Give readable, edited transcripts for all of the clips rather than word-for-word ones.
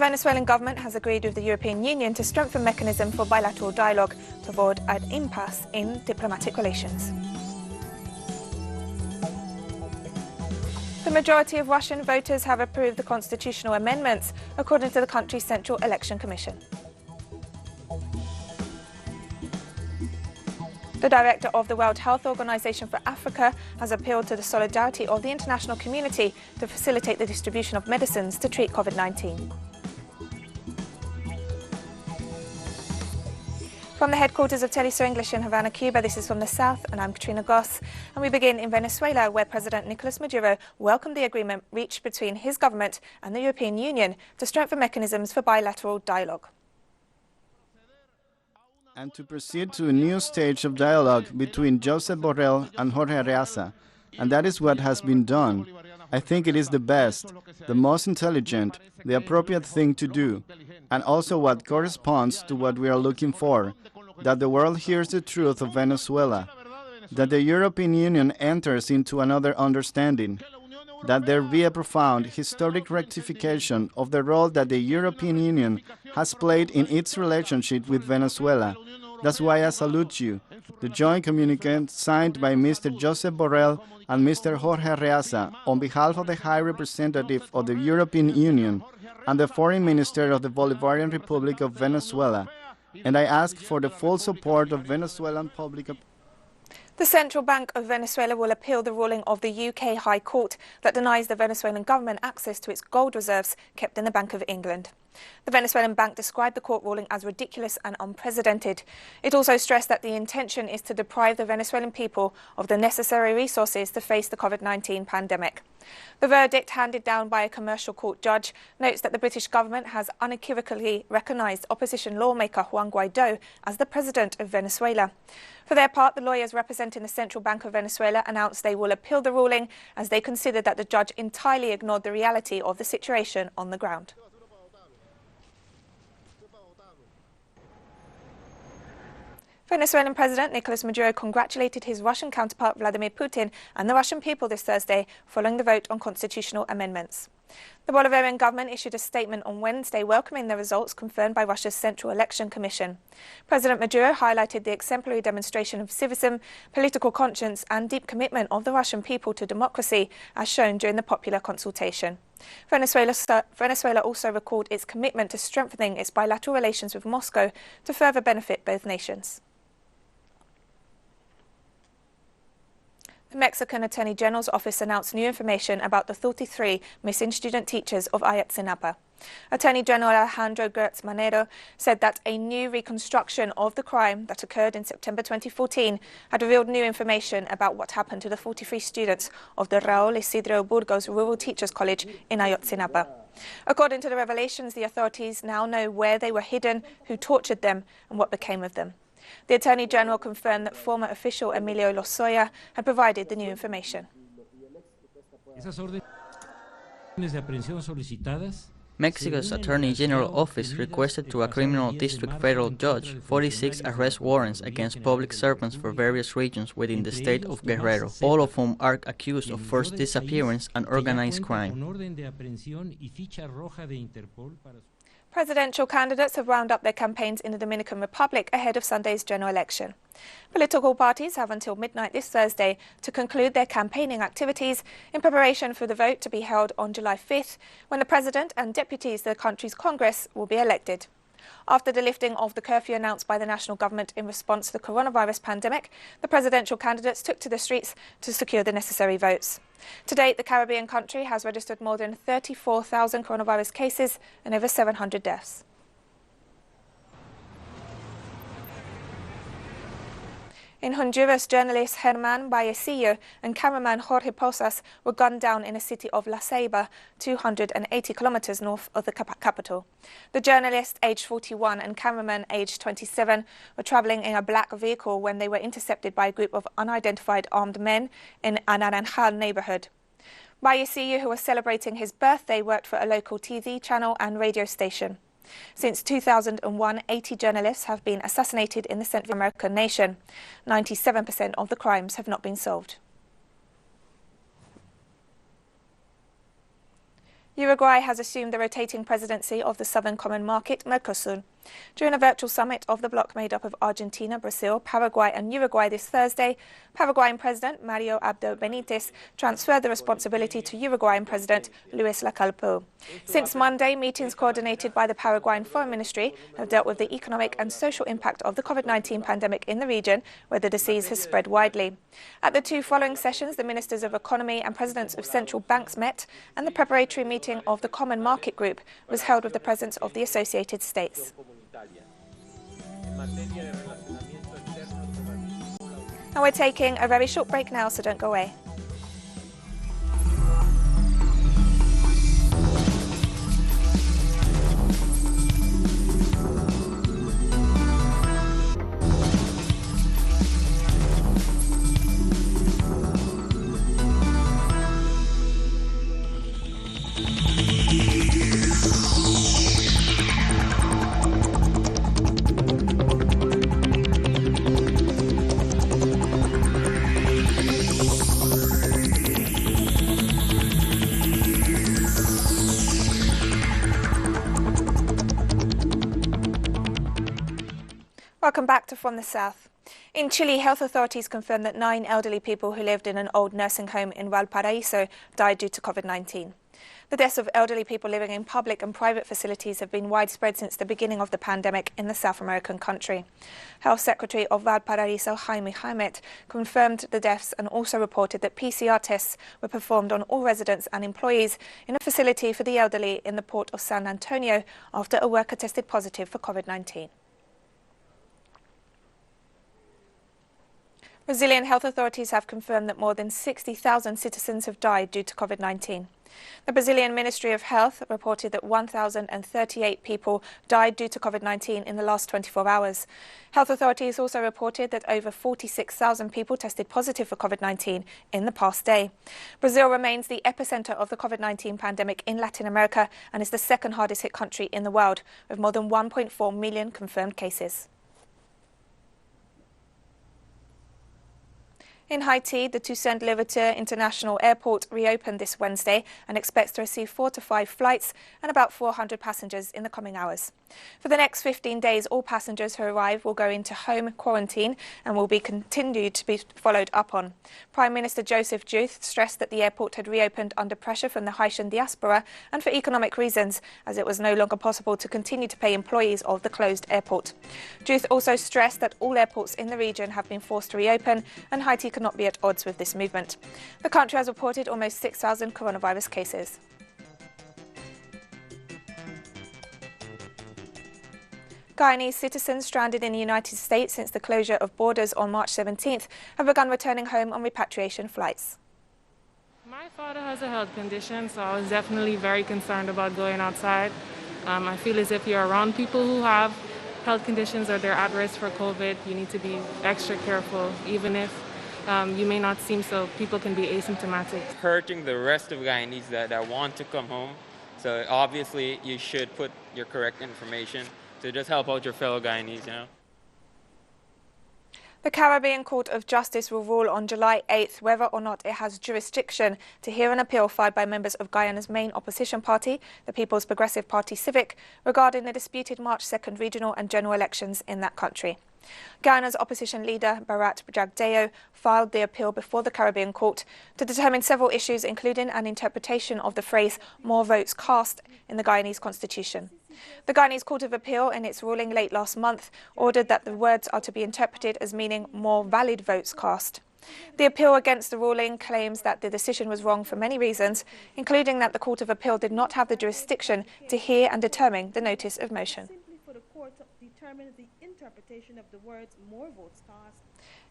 Venezuelan government has agreed with the European Union to strengthen mechanism for bilateral dialogue to avoid an impasse in diplomatic relations. The majority of Russian voters have approved the constitutional amendments, according to the country's Central Election Commission. The director of the World Health Organization for Africa has appealed to the solidarity of the international community to facilitate the distribution of medicines to treat COVID-19. From the headquarters of Telesur English in Havana, Cuba, this is From the South, and I'm Katrina Goss. And we begin in Venezuela, where President Nicolas Maduro welcomed the agreement reached between his government and the European Union to strengthen mechanisms for bilateral dialogue. And to proceed to a new stage of dialogue between Josep Borrell and Jorge Arreaza. And that is what has been done. I think it is the best, the most intelligent, the appropriate thing to do, and also what corresponds to what we are looking for, that the world hears the truth of Venezuela, that the European Union enters into another understanding, that there be a profound historic rectification of the role that the European Union has played in its relationship with Venezuela. That's why I salute you. The joint communique signed by Mr. Josep Borrell and Mr. Jorge Arreaza on behalf of the High Representative of the European Union and the Foreign Minister of the Bolivarian Republic of Venezuela. And I ask for the full support of Venezuelan public opinion. The Central Bank of Venezuela will appeal the ruling of the UK High Court that denies the Venezuelan government access to its gold reserves kept in the Bank of England. The Venezuelan bank described the court ruling as ridiculous and unprecedented. It also stressed that the intention is to deprive the Venezuelan people of the necessary resources to face the COVID-19 pandemic. The verdict, handed down by a commercial court judge, notes that the British government has unequivocally recognised opposition lawmaker Juan Guaidó as the president of Venezuela. For their part, the lawyers representing the Central Bank of Venezuela announced they will appeal the ruling as they consider that the judge entirely ignored the reality of the situation on the ground. Venezuelan President Nicolas Maduro congratulated his Russian counterpart Vladimir Putin and the Russian people this Thursday following the vote on constitutional amendments. The Bolivarian government issued a statement on Wednesday welcoming the results confirmed by Russia's Central Election Commission. President Maduro highlighted the exemplary demonstration of civism, political conscience and deep commitment of the Russian people to democracy as shown during the popular consultation. Venezuela also recalled its commitment to strengthening its bilateral relations with Moscow to further benefit both nations. The Mexican Attorney General's office announced new information about the 33 missing student teachers of Ayotzinapa. Attorney General Alejandro Gertz Manero said that a new reconstruction of the crime that occurred in September 2014 had revealed new information about what happened to the 43 students of the Raúl Isidro Burgos Rural Teachers College in Ayotzinapa. According to the revelations, the authorities now know where they were hidden, who tortured them, and what became of them. The Attorney General confirmed that former official Emilio Lozoya had provided the new information. Mexico's Attorney General office requested to a criminal district federal judge 46 arrest warrants against public servants for various regions within the state of Guerrero, all of whom are accused of forced disappearance and organized crime. Presidential candidates have wound up their campaigns in the Dominican Republic ahead of Sunday's general election. Political parties have until midnight this Thursday to conclude their campaigning activities in preparation for the vote to be held on July 5th, when the president and deputies of the country's Congress will be elected. After the lifting of the curfew announced by the national government in response to the coronavirus pandemic, the presidential candidates took to the streets to secure the necessary votes. To date, the Caribbean country has registered more than 34,000 coronavirus cases and over 700 deaths. In Honduras, journalist Germán Vallecillo and cameraman Jorge Posas were gunned down in the city of La Ceiba, 280 kilometers north of the capital. The journalist, aged 41, and cameraman, aged 27, were traveling in a black vehicle when they were intercepted by a group of unidentified armed men in an Naranjal neighborhood. Vallecillo, who was celebrating his birthday, worked for a local TV channel and radio station. Since 2001, 80 journalists have been assassinated in the Central American nation. 97% of the crimes have not been solved. Uruguay has assumed the rotating presidency of the Southern Common Market, Mercosur. During a virtual summit of the bloc made up of Argentina, Brazil, Paraguay and Uruguay this Thursday, Paraguayan President Mario Abdo Benitez transferred the responsibility to Uruguayan President Luis Lacalle. Since Monday, meetings coordinated by the Paraguayan Foreign Ministry have dealt with the economic and social impact of the COVID-19 pandemic in the region, where the disease has spread widely. At the two following sessions, the ministers of economy and presidents of central banks met, and the preparatory meeting of the Common Market Group was held with the presence of the Associated States. And we're taking a very short break now, so don't go away. Welcome back to From the South. In Chile, health authorities confirmed that 9 elderly people who lived in an old nursing home in Valparaiso died due to COVID-19. The deaths of elderly people living in public and private facilities have been widespread since the beginning of the pandemic in the South American country. Health Secretary of Valparaiso, Jaime Jaimet, confirmed the deaths and also reported that PCR tests were performed on all residents and employees in a facility for the elderly in the port of San Antonio after a worker tested positive for COVID-19. Brazilian health authorities have confirmed that more than 60,000 citizens have died due to COVID-19. The Brazilian Ministry of Health reported that 1,038 people died due to COVID-19 in the last 24 hours. Health authorities also reported that over 46,000 people tested positive for COVID-19 in the past day. Brazil remains the epicenter of the COVID-19 pandemic in Latin America and is the second hardest hit country in the world, with more than 1.4 million confirmed cases. In Haiti, the Toussaint Louverture International Airport reopened this Wednesday and expects to receive 4 to 5 flights and about 400 passengers in the coming hours. For the next 15 days, all passengers who arrive will go into home quarantine and will be continued to be followed up on. Prime Minister Joseph Diouf stressed that the airport had reopened under pressure from the Haitian diaspora and for economic reasons, as it was no longer possible to continue to pay employees of the closed airport. Diouf also stressed that all airports in the region have been forced to reopen and Haiti cannot be at odds with this movement. The country has reported almost 6,000 coronavirus cases. Guyanese citizens stranded in the United States since the closure of borders on March 17th have begun returning home on repatriation flights. My father has a health condition, so I was definitely very concerned about going outside. I feel as if you're around people who have health conditions or they're at risk for COVID, you need to be extra careful, even if you may not seem so. People can be asymptomatic. Hurting the rest of Guyanese that want to come home. So obviously you should put your correct information to just help out your fellow Guyanese, you know. The Caribbean Court of Justice will rule on July 8th whether or not it has jurisdiction to hear an appeal filed by members of Guyana's main opposition party, the People's Progressive Party Civic, regarding the disputed March 2nd regional and general elections in that country. Guyana's opposition leader, Bharat Jagdeo, filed the appeal before the Caribbean Court to determine several issues, including an interpretation of the phrase "more votes cast" in the Guyanese constitution. The Guyanese Court of Appeal, in its ruling late last month, ordered that the words are to be interpreted as meaning more valid votes cast. The appeal against the ruling claims that the decision was wrong for many reasons, including that the Court of Appeal did not have the jurisdiction to hear and determine the notice of motion.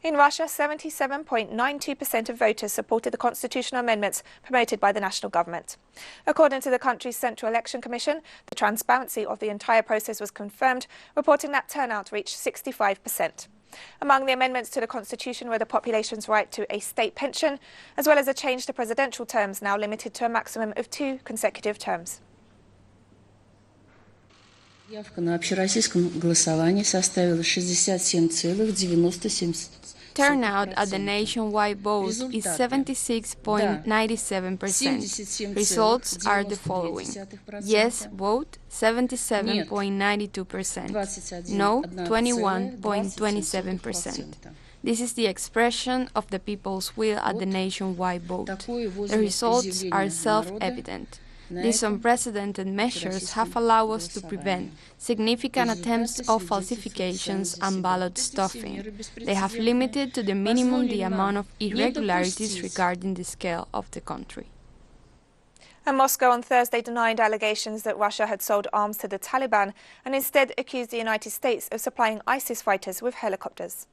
In Russia, 77.92% of voters supported the constitutional amendments promoted by the national government. According to the country's Central Election Commission, the transparency of the entire process was confirmed, reporting that turnout reached 65%. Among the amendments to the constitution were the population's right to a state pension, as well as a change to presidential terms now limited to a maximum of 2 consecutive terms. Явка на общероссийском голосовании составила 67,97%. turnout at the nationwide vote is 76.97%. Results are the following. Yes vote 77.92%, no 21.27%. This is the expression of the people's will at the nationwide vote. The results are self-evident. These unprecedented measures have allowed us to prevent significant attempts of falsifications and ballot stuffing. They have limited to the minimum the amount of irregularities regarding the scale of the country. And Moscow on Thursday denied allegations that Russia had sold arms to the Taliban and instead accused the United States of supplying ISIS fighters with helicopters.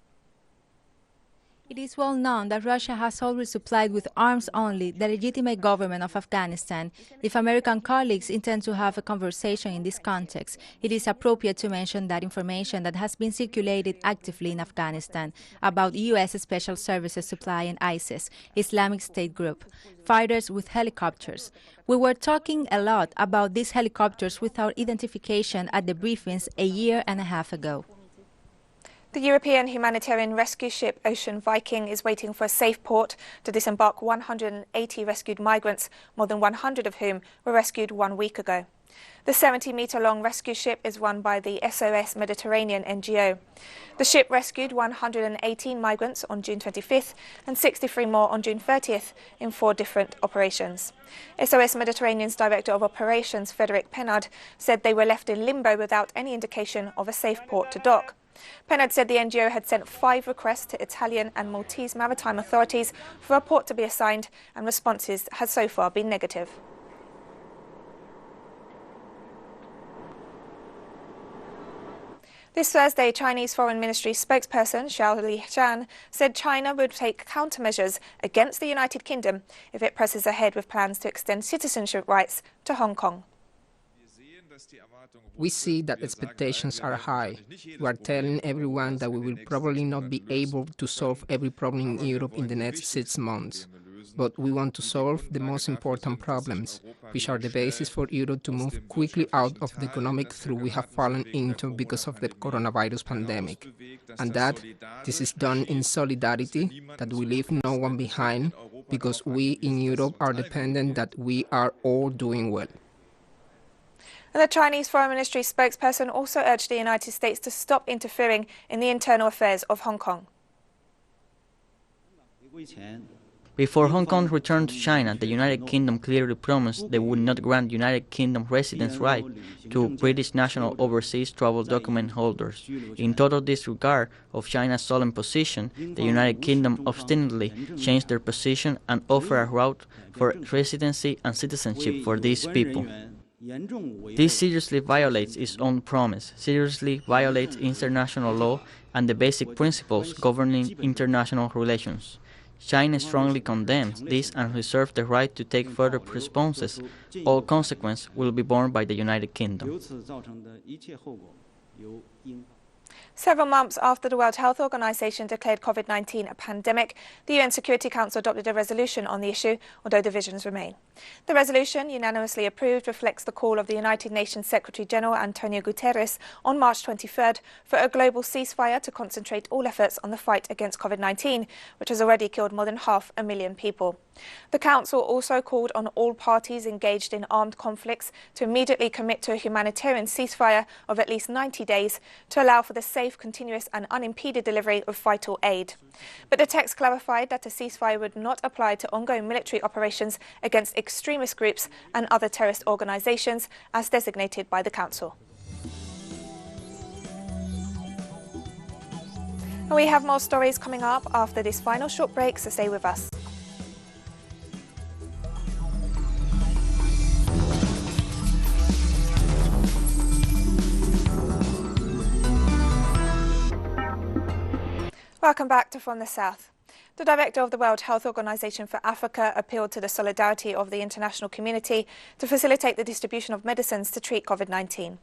It is well known that Russia has always supplied with arms only the legitimate government of Afghanistan. If American colleagues intend to have a conversation in this context, it is appropriate to mention that information that has been circulated actively in Afghanistan about U.S. Special Services supplying ISIS, Islamic State group, fighters with helicopters. We were talking a lot about these helicopters without identification at the briefings a year and a half ago. The European humanitarian rescue ship Ocean Viking is waiting for a safe port to disembark 180 rescued migrants, more than 100 of whom were rescued 1 week ago. The 70-metre-long rescue ship is run by the SOS Mediterranean NGO. The ship rescued 118 migrants on June 25th and 63 more on June 30th in 4 different operations. SOS Mediterranean's Director of Operations, Frederic Pennard, said they were left in limbo without any indication of a safe port to dock. Pennard said the NGO had sent 5 requests to Italian and Maltese maritime authorities for a port to be assigned, and responses has so far been negative. This Thursday, Chinese Foreign Ministry spokesperson Xiao Lijian said China would take countermeasures against the United Kingdom if it presses ahead with plans to extend citizenship rights to Hong Kong. We see that expectations are high. We are telling everyone that we will probably not be able to solve every problem in Europe in the next 6 months. But we want to solve the most important problems, which are the basis for Europe to move quickly out of the economic through we have fallen into because of the coronavirus pandemic. And that this is done in solidarity, that we leave no one behind, because we in Europe are dependent that we are all doing well. And the Chinese Foreign Ministry spokesperson also urged the United States to stop interfering in the internal affairs of Hong Kong. Before Hong Kong returned to China, the United Kingdom clearly promised they would not grant United Kingdom residents' right to British national overseas travel document holders. In total disregard of China's solemn position, the United Kingdom obstinately changed their position and offered a route for residency and citizenship for these people. This seriously violates its own promise, seriously violates international law and the basic principles governing international relations. China strongly condemns this and reserves the right to take further responses. All consequences will be borne by the United Kingdom. Several months after the World Health Organization declared COVID-19 a pandemic, the UN Security Council adopted a resolution on the issue, although divisions remain. The resolution, unanimously approved, reflects the call of the United Nations Secretary-General Antonio Guterres on March 23rd for a global ceasefire to concentrate all efforts on the fight against COVID-19, which has already killed more than 500,000 people. The Council also called on all parties engaged in armed conflicts to immediately commit to a humanitarian ceasefire of at least 90 days to allow for the safe, continuous and unimpeded delivery of vital aid. But the text clarified that a ceasefire would not apply to ongoing military operations against extremist groups and other terrorist organizations as designated by the Council. And we have more stories coming up after this final short break, so stay with us. Welcome back to From the South. The Director of the World Health Organization for Africa appealed to the solidarity of the international community to facilitate the distribution of medicines to treat COVID-19.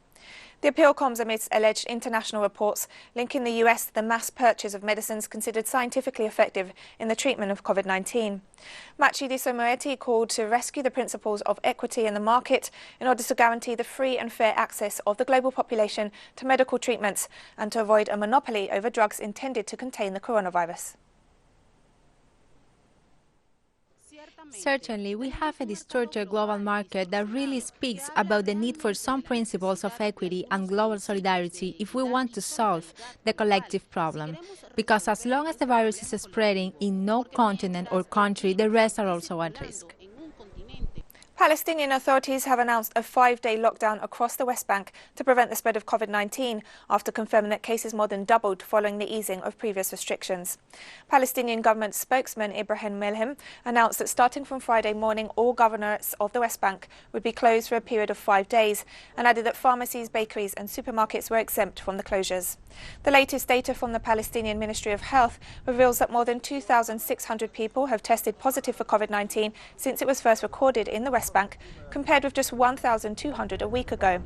The appeal comes amidst alleged international reports linking the US to the mass purchase of medicines considered scientifically effective in the treatment of COVID-19. Matshidiso Moeti called to rescue the principles of equity in the market in order to guarantee the free and fair access of the global population to medical treatments and to avoid a monopoly over drugs intended to contain the coronavirus. Certainly, we have a distorted global market that really speaks about the need for some principles of equity and global solidarity if we want to solve the collective problem. Because as long as the virus is spreading in no continent or country, the rest are also at risk. Palestinian authorities have announced a 5-day lockdown across the West Bank to prevent the spread of COVID-19 after confirming that cases more than doubled following the easing of previous restrictions. Palestinian government spokesman Ibrahim Melhem announced that starting from Friday morning, all governorates of the West Bank would be closed for a period of 5 days and added that pharmacies, bakeries and supermarkets were exempt from the closures. The latest data from the Palestinian Ministry of Health reveals that more than 2,600 people have tested positive for COVID-19 since it was first recorded in the West Bank, compared with just 1,200 a week ago.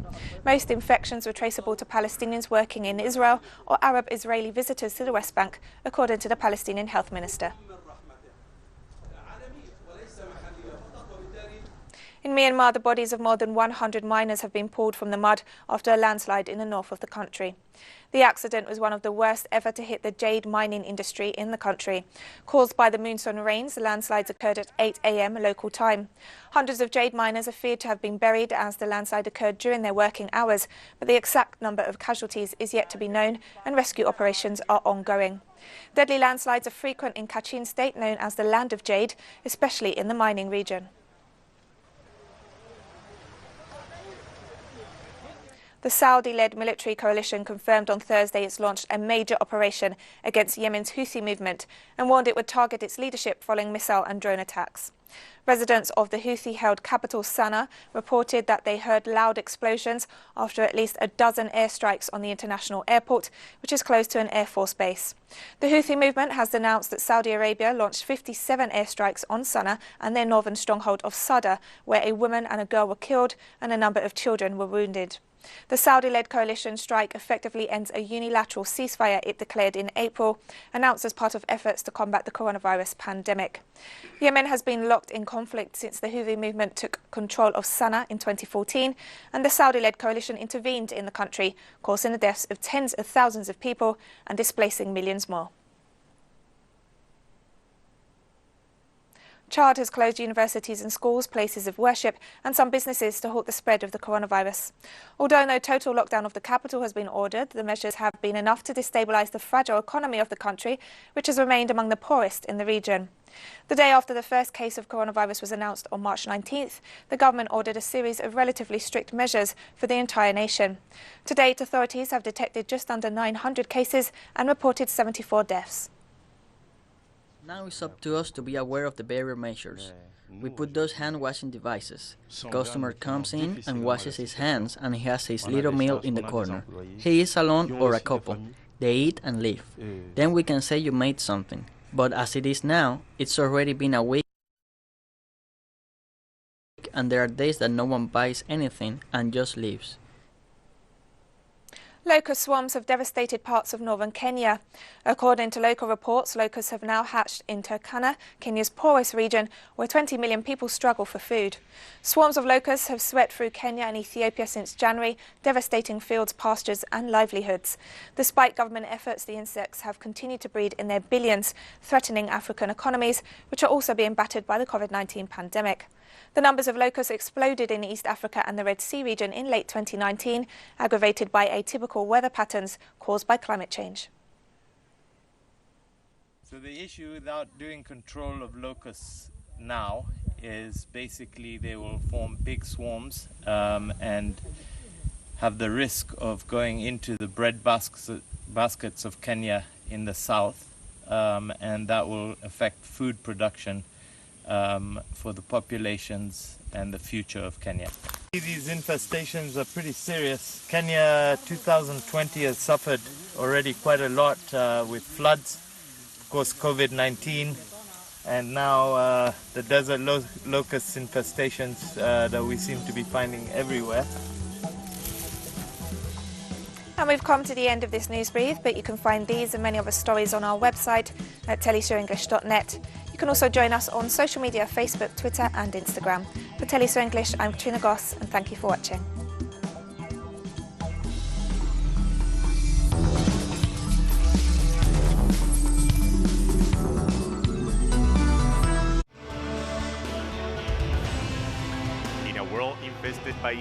Most infections were traceable to Palestinians working in Israel or Arab-Israeli visitors to the West Bank, according to the Palestinian Health Minister. In Myanmar, the bodies of more than 100 miners have been pulled from the mud after a landslide in the north of the country. The accident was one of the worst ever to hit the jade mining industry in the country. Caused by the monsoon rains, the landslides occurred at 8 a.m. local time. Hundreds of jade miners are feared to have been buried as the landslide occurred during their working hours, but the exact number of casualties is yet to be known and rescue operations are ongoing. Deadly landslides are frequent in Kachin State, known as the Land of Jade, especially in the mining region. The Saudi-led military coalition confirmed on Thursday it's launched a major operation against Yemen's Houthi movement and warned it would target its leadership following missile and drone attacks. Residents of the Houthi-held capital Sana'a reported that they heard loud explosions after at least a dozen airstrikes on the international airport, which is close to an Air Force base. The Houthi movement has announced that Saudi Arabia launched 57 airstrikes on Sana'a and their northern stronghold of Sadr, where a woman and a girl were killed and a number of children were wounded. The Saudi-led coalition strike effectively ends a unilateral ceasefire it declared in April, announced as part of efforts to combat the coronavirus pandemic. Yemen has been locked in conflict since the Houthi movement took control of Sana'a in 2014, and the Saudi-led coalition intervened in the country, causing the deaths of tens of thousands of people and displacing millions more. Chad has closed universities and schools, places of worship and some businesses to halt the spread of the coronavirus. Although no total lockdown of the capital has been ordered, the measures have been enough to destabilise the fragile economy of the country, which has remained among the poorest in the region. The day after the first case of coronavirus was announced on March 19th, the government ordered a series of relatively strict measures for the entire nation. To date, authorities have detected just under 900 cases and reported 74 deaths. Now it's up to us to be aware of the barrier measures. We put those hand-washing devices. Customer comes in and washes his hands and he has his little meal in the corner. He is alone or a couple. They eat and leave. Then we can say you made something. But as it is now, it's already been a week and there are days that no one buys anything and just leaves. Locust swarms have devastated parts of northern Kenya. According to local reports, locusts have now hatched in Turkana, Kenya's poorest region, where 20 million people struggle for food. Swarms of locusts have swept through Kenya and Ethiopia since January, devastating fields, pastures and livelihoods. Despite government efforts, the insects have continued to breed in their billions, threatening African economies, which are also being battered by the COVID-19 pandemic. The numbers of locusts exploded in East Africa and the Red Sea region in late 2019, aggravated by atypical weather patterns caused by climate change. So the issue without doing control of locusts now is basically they will form big swarms and have the risk of going into the bread baskets of Kenya in the south, and that will affect food production for the populations and the future of Kenya. These infestations are pretty serious. Kenya 2020 has suffered already quite a lot with floods, of course COVID-19, and now the desert locust infestations that we seem to be finding everywhere. And we've come to the end of this news brief, but you can find these and many other stories on our website at teleshowenglish.net. You can also join us on social media, Facebook, Twitter and Instagram. For Teleshow English, I'm Katrina Goss and thank you for watching. world infested by